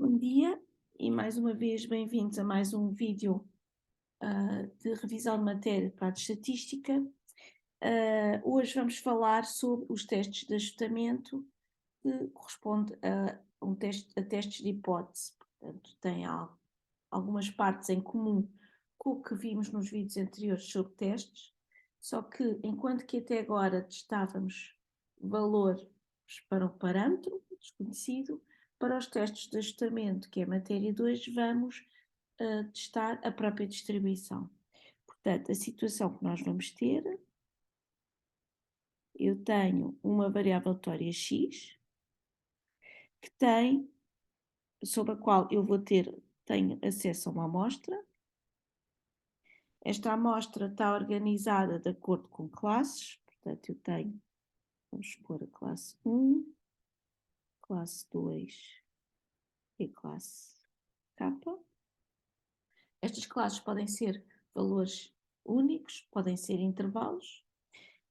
Bom dia e mais uma vez bem-vindos a mais um vídeo de revisão de matéria para a estatística. Hoje vamos falar sobre os testes de ajustamento que corresponde a testes de hipótese. Portanto, tem algumas partes em comum com o que vimos nos vídeos anteriores sobre testes, só que enquanto que até agora testávamos valores para o parâmetro desconhecido, para os testes de ajustamento, que é a matéria 2, vamos testar a própria distribuição. Portanto, a situação que nós vamos ter, eu tenho uma variável vetorial x, que tem, sobre a qual eu tenho acesso a uma amostra. Esta amostra está organizada de acordo com classes, portanto eu tenho, vamos pôr a classe 1, classe 2 e classe K. Estas classes podem ser valores únicos, podem ser intervalos,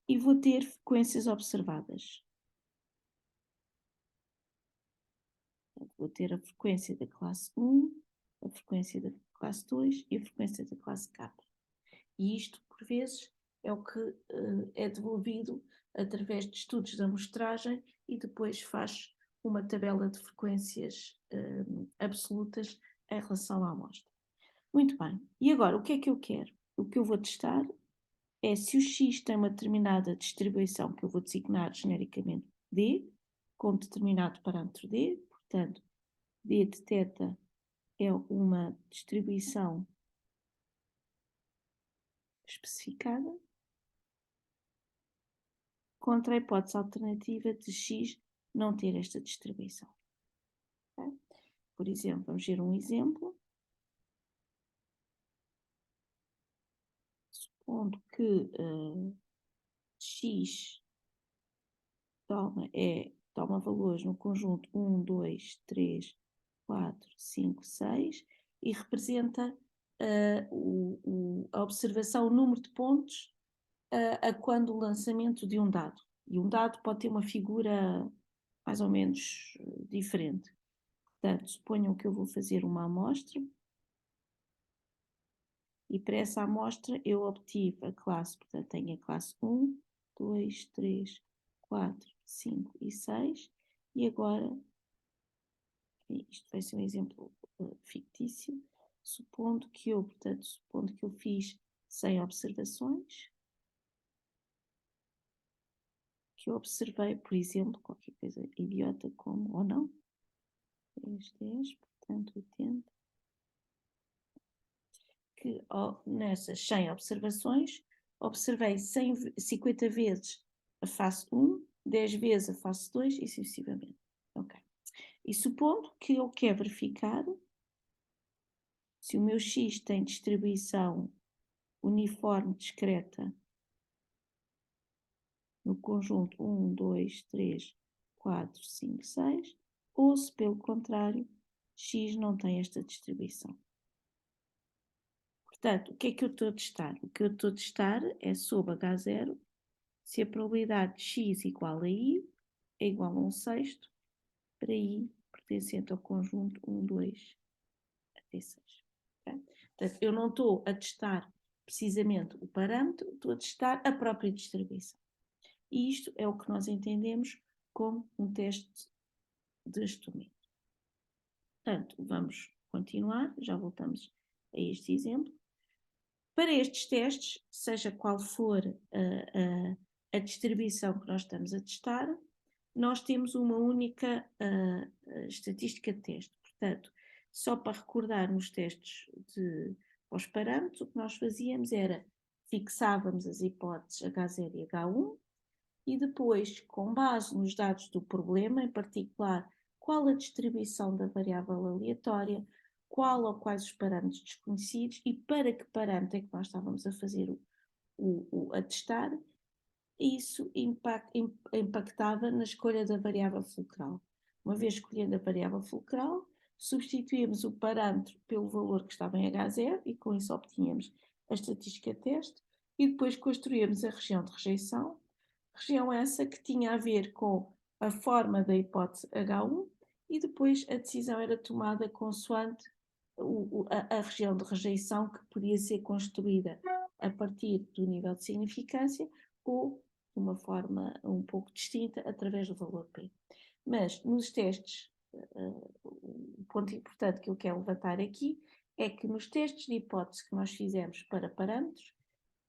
e vou ter frequências observadas. Vou ter a frequência da classe 1, a frequência da classe 2 e a frequência da classe K. E isto, por vezes, é o que é devolvido através de estudos de amostragem e depois faz uma tabela de frequências absolutas em relação à amostra. Muito bem. E agora, o que é que eu quero? O que eu vou testar é se o x tem uma determinada distribuição que eu vou designar genericamente D, com determinado parâmetro D, portanto, D de θ é uma distribuição especificada, contra a hipótese alternativa de x não ter esta distribuição. Okay? Por exemplo, vamos ver um exemplo. Supondo que x toma valores no conjunto 1, 2, 3, 4, 5, 6 e representa a observação, o número de pontos a quando o lançamento de um dado. E um dado pode ter uma figura mais ou menos diferente. Portanto, suponham que eu vou fazer uma amostra e para essa amostra eu obtive a classe, portanto tenho a classe 1, 2, 3, 4, 5 e 6 e agora, isto vai ser um exemplo fictício, supondo que eu fiz 100 observações, que eu observei, por exemplo, qualquer coisa idiota como, ou não, 10, portanto 80, que nessas 100 observações observei 50 vezes a face 1, 10 vezes a face 2 e sucessivamente. Ok. E supondo que eu quero verificar se o meu x tem distribuição uniforme discreta no conjunto 1, 2, 3, 4, 5, 6, ou se pelo contrário, x não tem esta distribuição. Portanto, o que é que eu estou a testar? O que eu estou a testar é sobre H0, se a probabilidade de x igual a i é igual a 1/6 para i pertencente ao conjunto 1, 2 até 6. Okay? Portanto, eu não estou a testar precisamente o parâmetro, estou a testar a própria distribuição. E isto é o que nós entendemos como um teste de ajustamento. Portanto, vamos continuar, já voltamos a este exemplo. Para estes testes, seja qual for a distribuição que nós estamos a testar, nós temos uma única estatística de teste. Portanto, só para recordar nos testes aos parâmetros, o que nós fazíamos era fixávamos as hipóteses H0 e H1 e depois, com base nos dados do problema, em particular, qual a distribuição da variável aleatória, qual ou quais os parâmetros desconhecidos e para que parâmetro é que nós estávamos a fazer a testar, isso impactava na escolha da variável fulcral. Uma vez escolhendo a variável fulcral, substituímos o parâmetro pelo valor que estava em H0 e com isso obtínhamos a estatística teste e depois construímos a região de rejeição, região essa que tinha a ver com a forma da hipótese H1 e depois a decisão era tomada consoante a região de rejeição, que podia ser construída a partir do nível de significância ou de uma forma um pouco distinta através do valor P. Mas nos testes, o ponto importante que eu quero levantar aqui é que nos testes de hipótese que nós fizemos para parâmetros,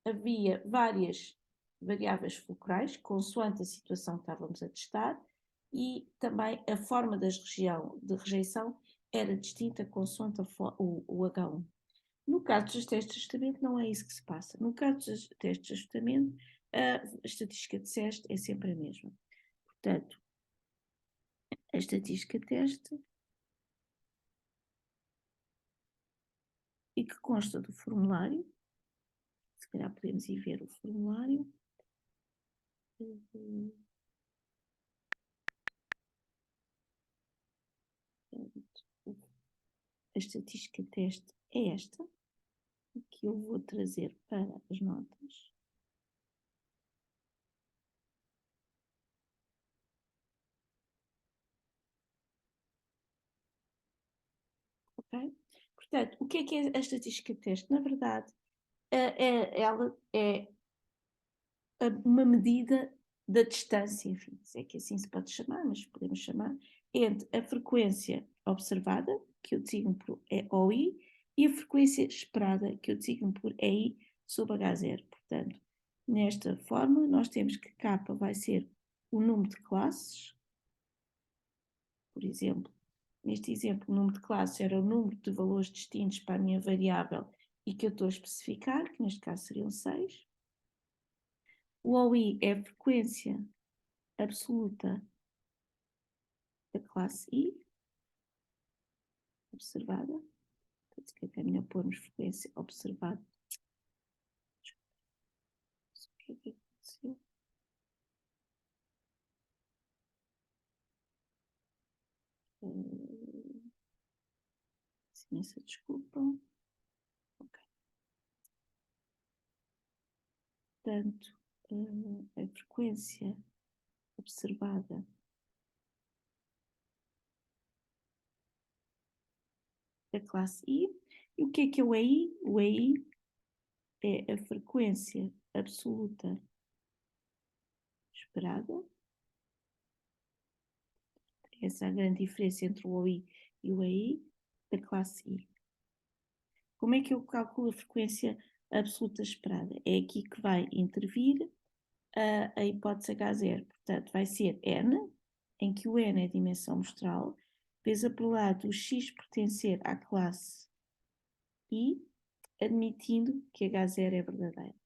havia várias variáveis fulcrais, consoante a situação que estávamos a testar, e também a forma de rejeição era distinta consoante o H1. No caso dos testes de ajustamento, não é isso que se passa. No caso dos testes de ajustamento, a estatística de teste é sempre a mesma. Portanto, a estatística de teste, e que consta do formulário, se calhar podemos ir ver o formulário. A estatística de teste é esta, que eu vou trazer para as notas. Ok? Portanto, o que é a estatística de teste? Na verdade, ela é uma medida da distância, enfim, se é que assim se pode chamar, mas podemos chamar, entre a frequência observada, que eu designo por OI, e a frequência esperada, que eu designo por EI sobre H0. Portanto, nesta forma, nós temos que K vai ser o número de classes, por exemplo, neste exemplo, o número de classes era o número de valores distintos para a minha variável e que eu estou a especificar, que neste caso seriam 6. O OI é a frequência absoluta da classe I, observada. Portanto, que é melhor pormos frequência observada. O que é que aconteceu? Imensa desculpa. Ok. Portanto, a frequência observada da classe I. E o que é o EI? O EI é a frequência absoluta esperada. Essa é a grande diferença entre o OI e o EI da classe I. Como é que eu calculo a frequência absoluta esperada? É aqui que vai intervir a hipótese H0. Portanto, vai ser N, em que o N é a dimensão mostral, vezes a probabilidade do X pertencer à classe I, admitindo que H0 é verdadeiro.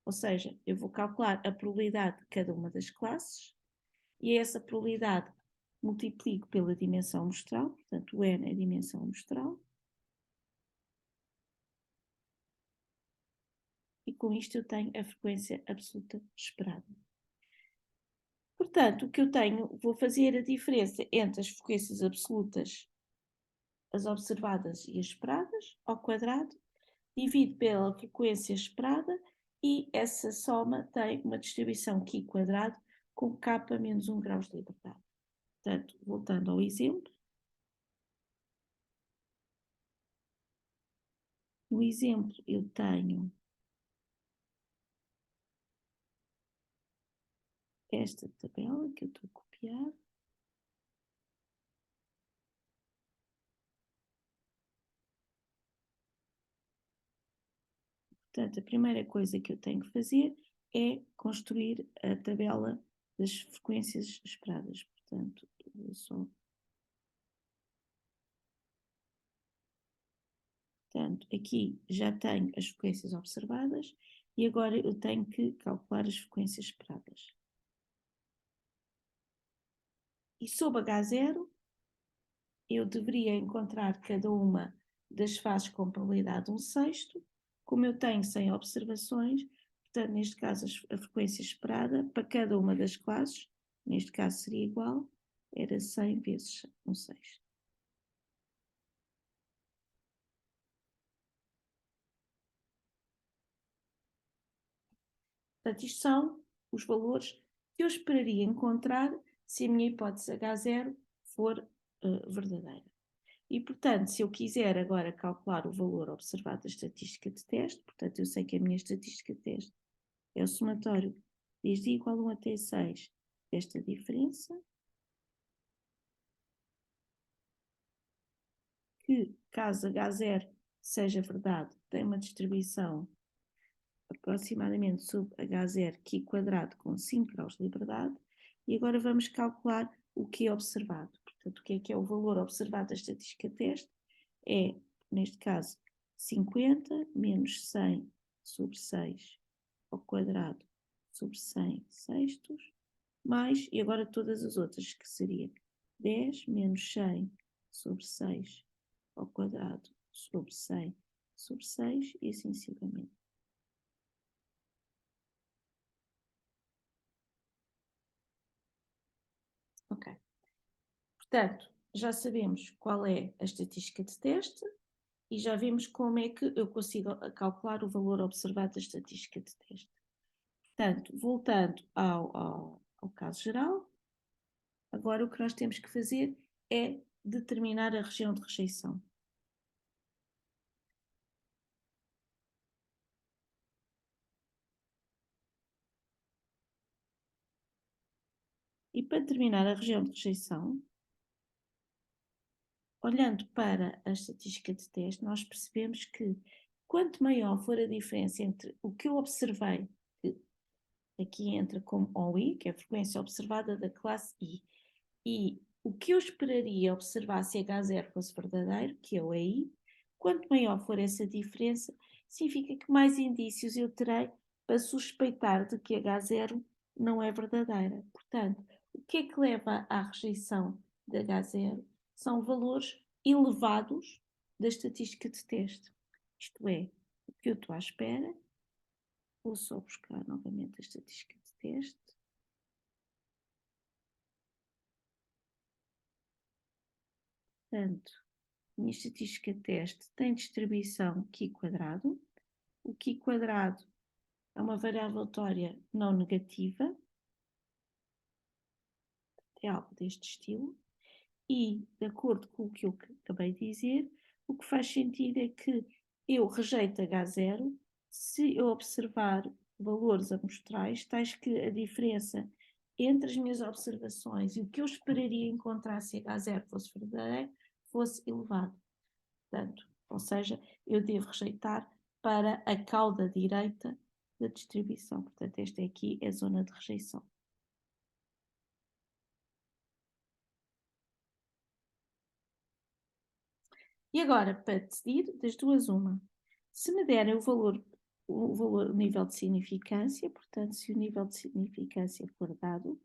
Ou seja, eu vou calcular a probabilidade de cada uma das classes e essa probabilidade multiplico pela dimensão mostral, portanto o N é a dimensão mostral, e com isto eu tenho a frequência absoluta esperada. Portanto, o que eu tenho, vou fazer a diferença entre as frequências absolutas, as observadas e as esperadas, ao quadrado, divido pela frequência esperada e essa soma tem uma distribuição Q quadrado com K menos 1 graus de liberdade. Portanto, voltando ao exemplo, no exemplo eu tenho esta tabela que eu estou a copiar. Portanto, a primeira coisa que eu tenho que fazer é construir a tabela das frequências esperadas. Portanto, vou só. Portanto, aqui já tenho as frequências observadas e agora eu tenho que calcular as frequências esperadas. E sob H0, eu deveria encontrar cada uma das fases com probabilidade 1/6. Como eu tenho 100 observações, portanto, neste caso, a frequência esperada para cada uma das classes, neste caso seria igual, era 100 vezes 1/6. Portanto, isto são os valores que eu esperaria encontrar se a minha hipótese H0 for verdadeira. E, portanto, se eu quiser agora calcular o valor observado da estatística de teste, portanto, eu sei que a minha estatística de teste é o somatório desde igual a 1 até 6 desta diferença, que, caso H0 seja verdade, tem uma distribuição aproximadamente sobre H0 Q quadrado com 5 graus de liberdade, e agora vamos calcular o que é observado. Portanto, o que é o valor observado da estatística de teste? É, neste caso, 50 menos 100 sobre 6 ao quadrado sobre 100 sextos, mais, e agora todas as outras, que seria 10 menos 100 sobre 6 ao quadrado sobre 100 sobre 6 e assim sucessivamente. Ok. Portanto, já sabemos qual é a estatística de teste e já vimos como é que eu consigo calcular o valor observado da estatística de teste. Portanto, voltando ao caso geral, agora o que nós temos que fazer é determinar a região de rejeição. E para determinar a região de rejeição, olhando para a estatística de teste, nós percebemos que quanto maior for a diferença entre o que eu observei, que aqui entra como OI, que é a frequência observada da classe I, e o que eu esperaria observar se H0 fosse verdadeiro, que é o EI, quanto maior for essa diferença, significa que mais indícios eu terei para suspeitar de que H0 não é verdadeira. Portanto, o que é que leva à rejeição de H0? São valores elevados da estatística de teste. Isto é, o que eu estou à espera, vou só buscar novamente a estatística de teste. Portanto, a minha estatística de teste tem distribuição Q quadrado. O Q quadrado é uma variável aleatória não negativa, é algo deste estilo, e, de acordo com o que eu acabei de dizer, o que faz sentido é que eu rejeito H0 se eu observar valores amostrais, tais que a diferença entre as minhas observações e o que eu esperaria encontrar se H0 fosse verdadeiro, fosse elevado. Portanto, ou seja, eu devo rejeitar para a cauda direita da distribuição. Portanto, esta aqui é a zona de rejeição. E agora, para decidir, das duas uma. Se me derem o nível de significância, portanto, se o nível de significância for dado,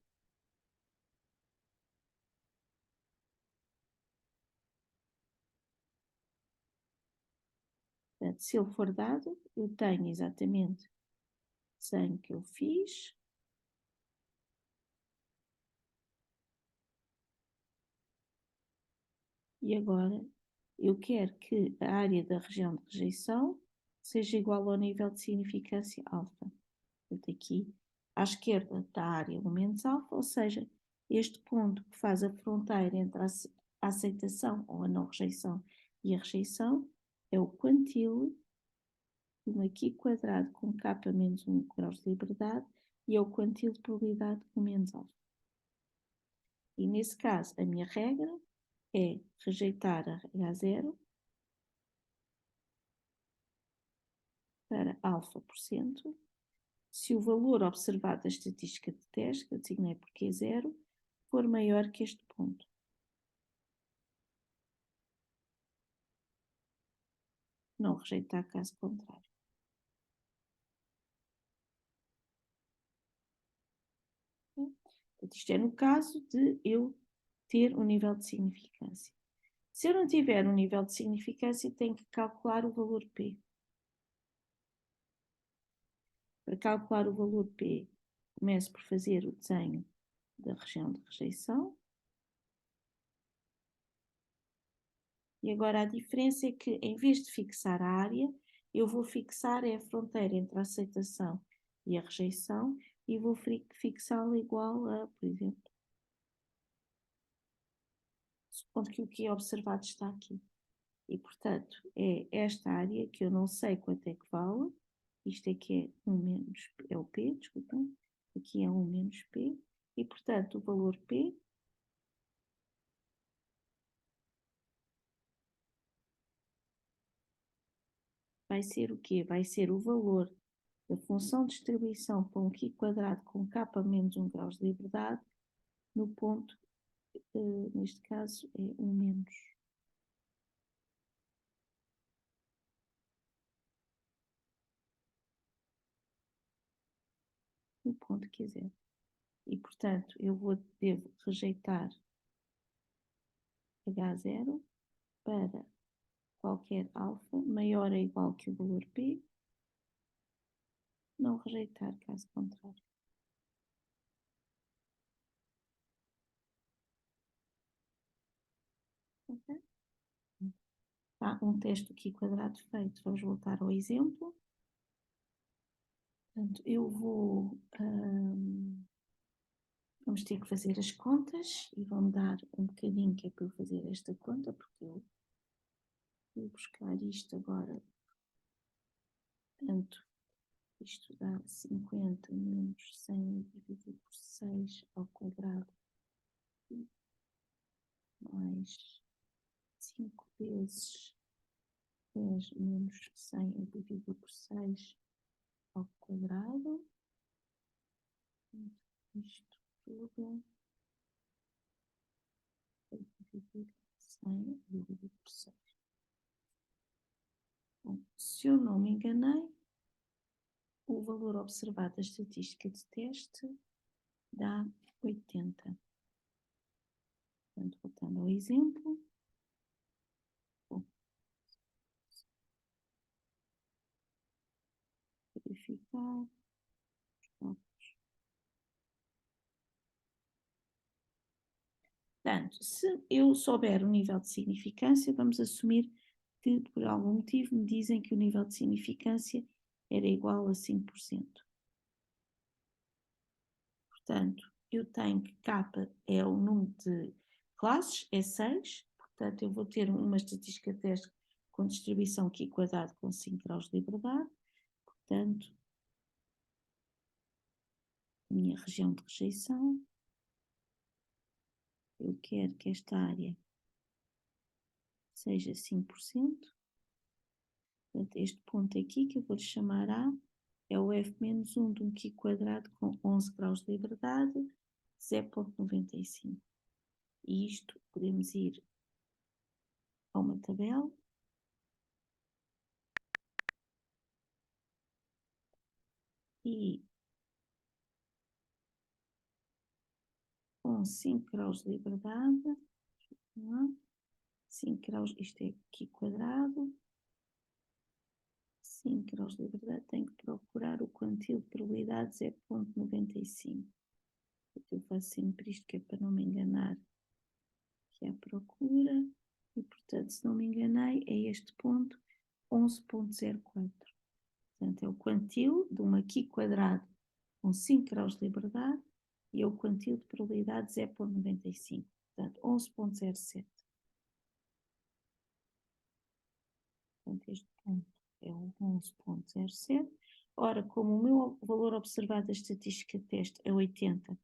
portanto, se ele for dado, eu tenho exatamente o desenho que eu fiz. E agora, eu quero que a área da região de rejeição seja igual ao nível de significância alfa. Portanto, aqui à esquerda está a área elementos alfa, ou seja, este ponto que faz a fronteira entre a aceitação ou a não rejeição e a rejeição é o quantile de um aqui quadrado com k menos 1 graus de liberdade e é o quantile de probabilidade de menos alfa. E nesse caso, a minha regra é rejeitar a H0 para alfa%, se o valor observado da estatística de teste, que eu designei por Q0, for maior que este ponto. Não rejeitar caso contrário. Portanto, isto é no caso de eu ter um nível de significância. Se eu não tiver um nível de significância, tenho que calcular o valor P. Para calcular o valor P, começo por fazer o desenho da região de rejeição. E agora a diferença é que, em vez de fixar a área, eu vou fixar a fronteira entre a aceitação e a rejeição, e vou fixá-la igual a, por exemplo, supondo que o que é observado está aqui. E, portanto, é esta área que eu não sei quanto é que vale. Isto aqui é 1 menos, é o P, desculpem. Aqui é 1 menos P. E, portanto, o valor P vai ser o quê? Vai ser o valor da função de distribuição para um Q quadrado com K menos 1 grau de liberdade no ponto, neste caso, é 1 menos. No ponto que quiser. E, portanto, devo rejeitar H0 para qualquer alfa maior ou igual que o valor P, não rejeitar caso contrário. Okay? Há um teste aqui quadrado feito. Vamos voltar ao exemplo. Portanto, eu vou... vamos ter que fazer as contas e vão dar um bocadinho que é para eu fazer esta conta, porque eu vou buscar isto agora. Portanto, isto dá 50 menos 100 dividido por 6 ao quadrado mais 5 vezes 10 menos 100 dividido por 6 ao quadrado. Isto tudo é dividido 100 dividido por 6. Bom, se eu não me enganei, o valor observado da estatística de teste dá 80. Portanto, voltando ao exemplo. Vou verificar. Portanto, se eu souber o nível de significância, vamos assumir que por algum motivo me dizem que o nível de significância era igual a 5%. Portanto, eu tenho que K é o número de classes, é 6, portanto eu vou ter uma estatística de teste com distribuição Q quadrado com 5 graus de liberdade, portanto, minha região de rejeição, eu quero que esta área seja 5%, portanto este ponto aqui que eu vou lhe chamar A, é o F menos 1 de um Q quadrado com 11 graus de liberdade, 0,95. E isto podemos ir a uma tabela. E com 5 graus de liberdade, 5 graus, isto é Q quadrado, 5 graus de liberdade, tenho que procurar o quantil de probabilidade 0,95. Eu faço sempre isto que é para não me enganar, que é a procura, e portanto, se não me enganei, é este ponto 11,04. Portanto, é o quantil de uma Q quadrado com 5 graus de liberdade e é o quantil de probabilidade 0,95. Portanto, 11,07. Portanto, este ponto é o 11,07. Ora, como o meu valor observado da estatística de teste é 80,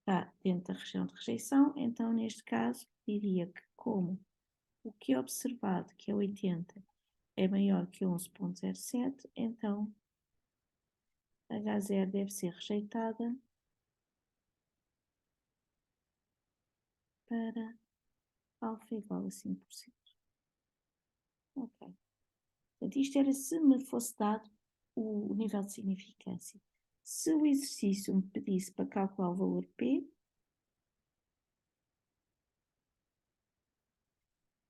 está dentro da região de rejeição, então, neste caso, diria que como o que é observado, que é 80, é maior que 11,07, então H0 deve ser rejeitada para alfa igual a 5%. Ok. Portanto, isto era se me fosse dado o nível de significância. Se o exercício me pedisse para calcular o valor P,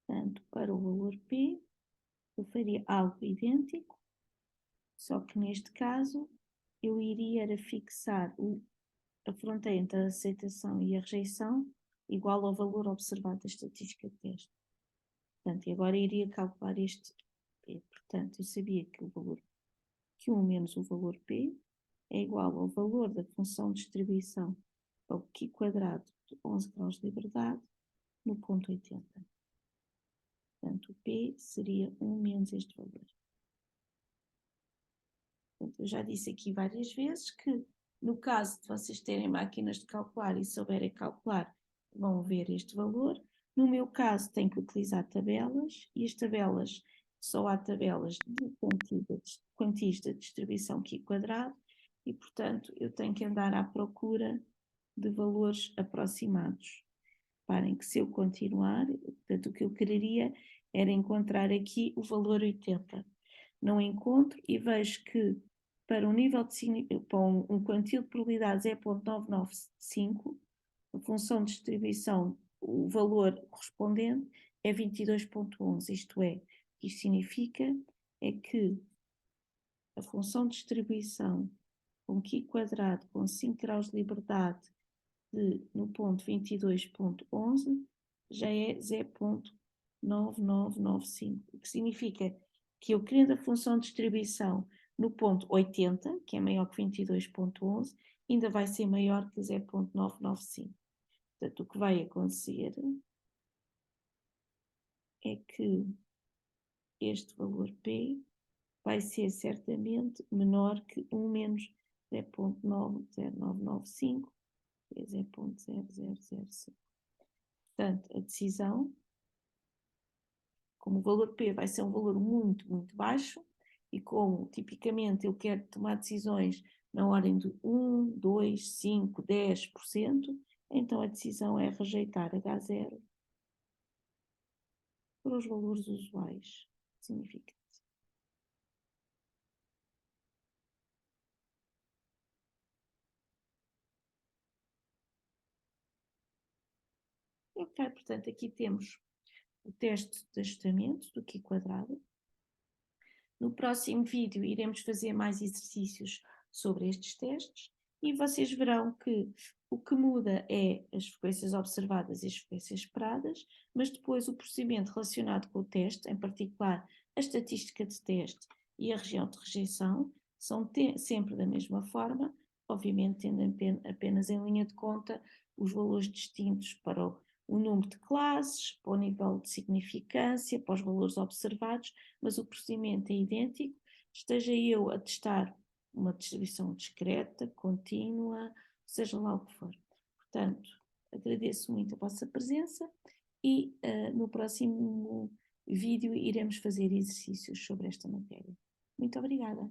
portanto, para o valor P, eu faria algo idêntico, só que neste caso eu iria era fixar a fronteira entre a aceitação e a rejeição igual ao valor observado da estatística de teste. Portanto, e agora iria calcular este P. Portanto, eu sabia que o valor Q menos o valor P é igual ao valor da função de distribuição ao Q quadrado de 11 graus de liberdade no ponto 80. Portanto, o P seria 1 menos este valor. Portanto, eu já disse aqui várias vezes que, no caso de vocês terem máquinas de calcular e souberem calcular, vão ver este valor. No meu caso, tenho que utilizar tabelas, e as tabelas, só há tabelas de quantias de distribuição Q quadrado, e, portanto, eu tenho que andar à procura de valores aproximados. Reparem que se eu continuar, portanto, o que eu quereria era encontrar aqui o valor 80. Não encontro e vejo que para um nível de para um quantio de probabilidade 0.995, a função de distribuição, o valor correspondente é 22.11. Isto é, isto significa é que a função de distribuição com Q quadrado com 5 graus de liberdade no ponto 22.11 já é 0.9995, o que significa que eu querendo a função de distribuição no ponto 80, que é maior que 22.11, ainda vai ser maior que 0.995. Portanto, o que vai acontecer é que este valor P vai ser certamente menor que 1 menos 0.90995, que é 0.0005. Portanto, a decisão, como o valor P vai ser um valor muito, muito baixo, e como tipicamente eu quero tomar decisões na ordem de 1, 2, 5, 10%, então a decisão é rejeitar H0 para os valores usuais. Significa. Ok, portanto, aqui temos o teste de ajustamento do Q quadrado. No próximo vídeo iremos fazer mais exercícios sobre estes testes e vocês verão que o que muda é as frequências observadas e as frequências esperadas, mas depois o procedimento relacionado com o teste, em particular a estatística de teste e a região de rejeição, são sempre da mesma forma, obviamente tendo apenas em linha de conta os valores distintos para o número de classes, para o nível de significância, para os valores observados, mas o procedimento é idêntico, esteja eu a testar uma distribuição discreta, contínua, seja lá o que for. Portanto, agradeço muito a vossa presença e no próximo vídeo iremos fazer exercícios sobre esta matéria. Muito obrigada.